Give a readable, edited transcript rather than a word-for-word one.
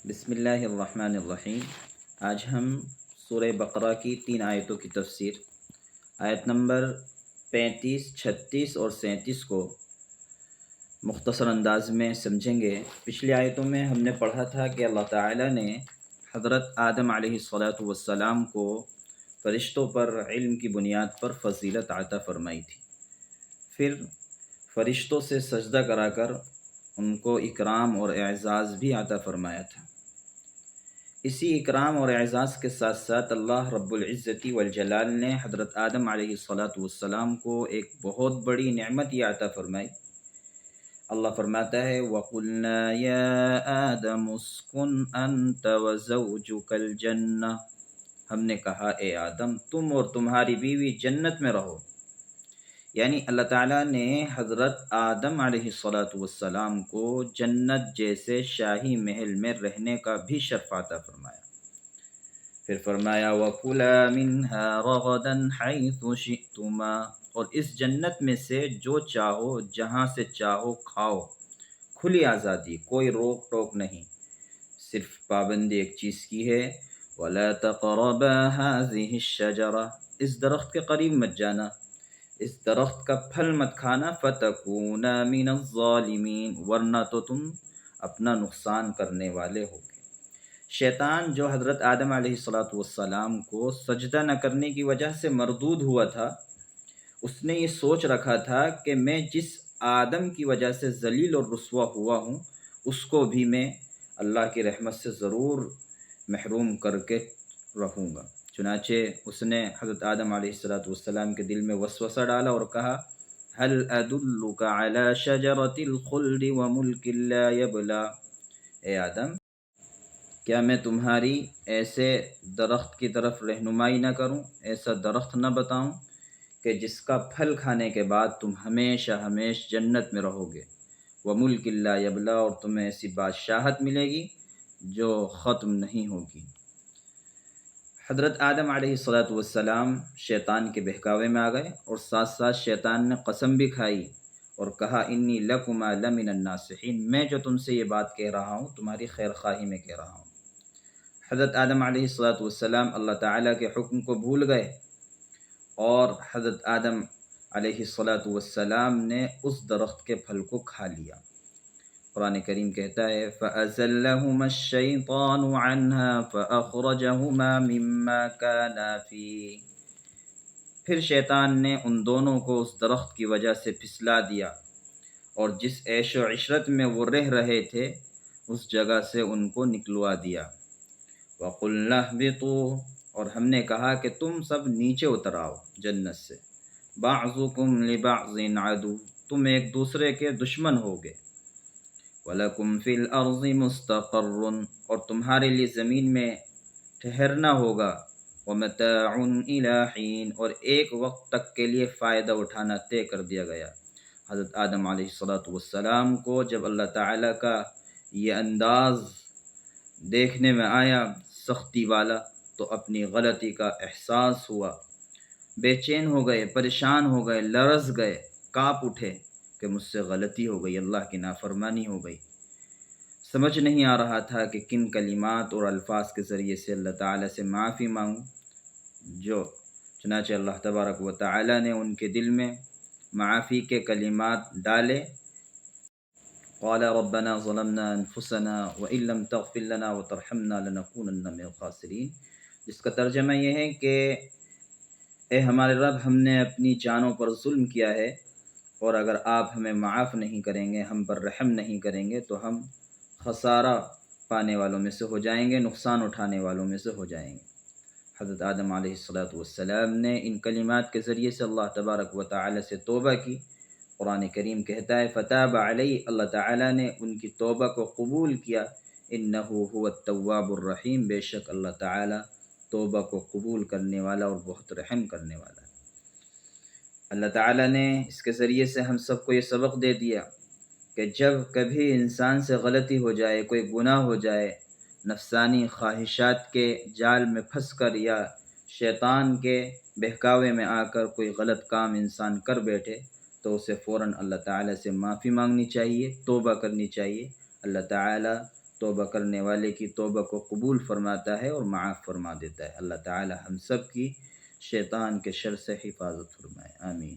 بسم اللہ الرحمن الرحیم۔ آج ہم سورہ بقرہ کی 3 آیتوں کی تفسیر آیت نمبر 35، 36 اور 37 کو مختصر انداز میں سمجھیں گے۔ پچھلی آیتوں میں ہم نے پڑھا تھا کہ اللہ تعالیٰ نے حضرت آدم علیہ السلام کو فرشتوں پر علم کی بنیاد پر فضیلت عطا فرمائی تھی، پھر فرشتوں سے سجدہ کرا کر ان کو اکرام اور اعزاز بھی عطا فرمایا تھا۔ اسی اکرام اور اعزاز کے ساتھ ساتھ اللہ رب العزت والجلال نے حضرت آدم علیہ السلام کو ایک بہت بڑی نعمت یہ عطا فرمائی۔ اللہ فرماتا ہے وَقُلْنَا يَا آدَمُ اسْكُنْ أَنْتَ وَزَوْجُكَ الْجَنَّةَ، ہم نے کہا اے آدم تم اور تمہاری بیوی جنت میں رہو، یعنی اللہ تعالیٰ نے حضرت آدم علیہ السلام کو جنت جیسے شاہی محل میں رہنے کا بھی شرف عطا فرمایا۔ پھر فرمایا وَكُلَا مِنْهَا رَغَدًا حَيْثُ شِئْتُمَا، اور اس جنت میں سے جو چاہو جہاں سے چاہو کھاؤ، کھلی آزادی، کوئی روک ٹوک نہیں، صرف پابندی ایک چیز کی ہے وَلَا تَقْرَبَا هَٰذِهِ الشَّجَرَةَ، اس درخت کے قریب مت جانا، اس درخت کا پھل مت کھانا، فَتَكُونَا مِنَ الظَّالِمِينَ، ورنہ تو تم اپنا نقصان کرنے والے ہوگے۔ شیطان جو حضرت آدم علیہ السلام کو سجدہ نہ کرنے کی وجہ سے مردود ہوا تھا، اس نے یہ سوچ رکھا تھا کہ میں جس آدم کی وجہ سے ذلیل اور رسوا ہوا ہوں اس کو بھی میں اللہ کی رحمت سے ضرور محروم کر کے رہوں گا۔ چنانچہ اس نے حضرت آدم علیہ السلام کے دل میں وسوسہ ڈالا اور کہا هل ادلک علی شجرۃ الخلد وملک لا یبلی، اے آدم کیا میں تمہاری ایسے درخت کی طرف رہنمائی نہ کروں، ایسا درخت نہ بتاؤں کہ جس کا پھل کھانے کے بعد تم ہمیشہ ہمیش جنت میں رہو گے، وملک لا یبلی، اور تمہیں ایسی بادشاہت ملے گی جو ختم نہیں ہوگی۔ حضرت آدم علیہ السلام شیطان کے بہکاوے میں آ گئے اور ساتھ ساتھ شیطان نے قسم بھی کھائی اور کہا انی لکما لمن الناصحین، میں جو تم سے یہ بات کہہ رہا ہوں تمہاری خیر خواہی میں کہہ رہا ہوں۔ حضرت آدم علیہ السلام اللہ تعالیٰ کے حکم کو بھول گئے اور حضرت آدم علیہ السلام نے اس درخت کے پھل کو کھا لیا۔ قرآن کریم کہتا ہے فَأَزَلَّهُمَا الشَّيْطَانُ عَنْهَا فَأَخْرَجَهُمَا مِمَّا كَانَا فِيهِ، پھر شیطان نے ان دونوں کو اس درخت کی وجہ سے پھسلا دیا اور جس عیش و عشرت میں وہ رہ رہے تھے اس جگہ سے ان کو نکلوا دیا۔ وَقُلْنَا اهْبِطُوا، اور ہم نے کہا کہ تم سب نیچے اتر آؤ جنت سے، بَعْضُكُمْ لِبَعْضٍ عَدُوٌّ، تم ایک دوسرے کے دشمن ہوگے، وَلَكُمْ فِي الْأَرْضِ مُسْتَقَرٌّ، اور تمہارے لیے زمین میں ٹھہرنا ہوگا، وَمَتَاعٌ إِلَىٰ حِينٍ، اور ایک وقت تک کے لیے فائدہ اٹھانا طے کر دیا گیا۔ حضرت آدم علیہ السلام کو جب اللہ تعالیٰ کا یہ انداز دیکھنے میں آیا سختی والا تو اپنی غلطی کا احساس ہوا، بے چین ہو گئے، پریشان ہو گئے، لرز گئے، کانپ اٹھے کہ مجھ سے غلطی ہو گئی، اللہ کی نافرمانی ہو گئی۔ سمجھ نہیں آ رہا تھا کہ کن کلمات اور الفاظ کے ذریعے سے اللہ تعالیٰ سے معافی مانگوں، چنانچہ اللہ تبارک و تعالیٰ نے ان کے دل میں معافی کے کلمات ڈالے۔ قال ربنا ظلمنا انفسنا وان لم تغفر لنا وترحمنا لنكونن من الخاسرین، جس کا ترجمہ یہ ہے کہ اے ہمارے رب، ہم نے اپنی جانوں پر ظلم کیا ہے اور اگر آپ ہمیں معاف نہیں کریں گے، ہم پر رحم نہیں کریں گے تو ہم خسارہ پانے والوں میں سے ہو جائیں گے، نقصان اٹھانے والوں میں سے ہو جائیں گے۔ حضرت آدم علیہ السلام نے ان کلمات کے ذریعے سے اللہ تبارک و تعالی سے توبہ کی۔ قرآن کریم کہتا ہے فتاب علیہ، اللہ تعالیٰ نے ان کی توبہ کو قبول کیا، انہ هو التواب الرحیم، بے شک اللہ تعالیٰ توبہ کو قبول کرنے والا اور بہت رحم کرنے والا ہے۔ اللہ تعالیٰ نے اس کے ذریعے سے ہم سب کو یہ سبق دے دیا کہ جب کبھی انسان سے غلطی ہو جائے، کوئی گناہ ہو جائے، نفسانی خواہشات کے جال میں پھنس کر یا شیطان کے بہکاوے میں آ کر کوئی غلط کام انسان کر بیٹھے تو اسے فوراً اللہ تعالیٰ سے معافی مانگنی چاہیے، توبہ کرنی چاہیے۔ اللہ تعالیٰ توبہ کرنے والے کی توبہ کو قبول فرماتا ہے اور معاف فرما دیتا ہے۔ اللہ تعالی ہم سب کی شیطان کے شر سے حفاظت فرمائے، آمین۔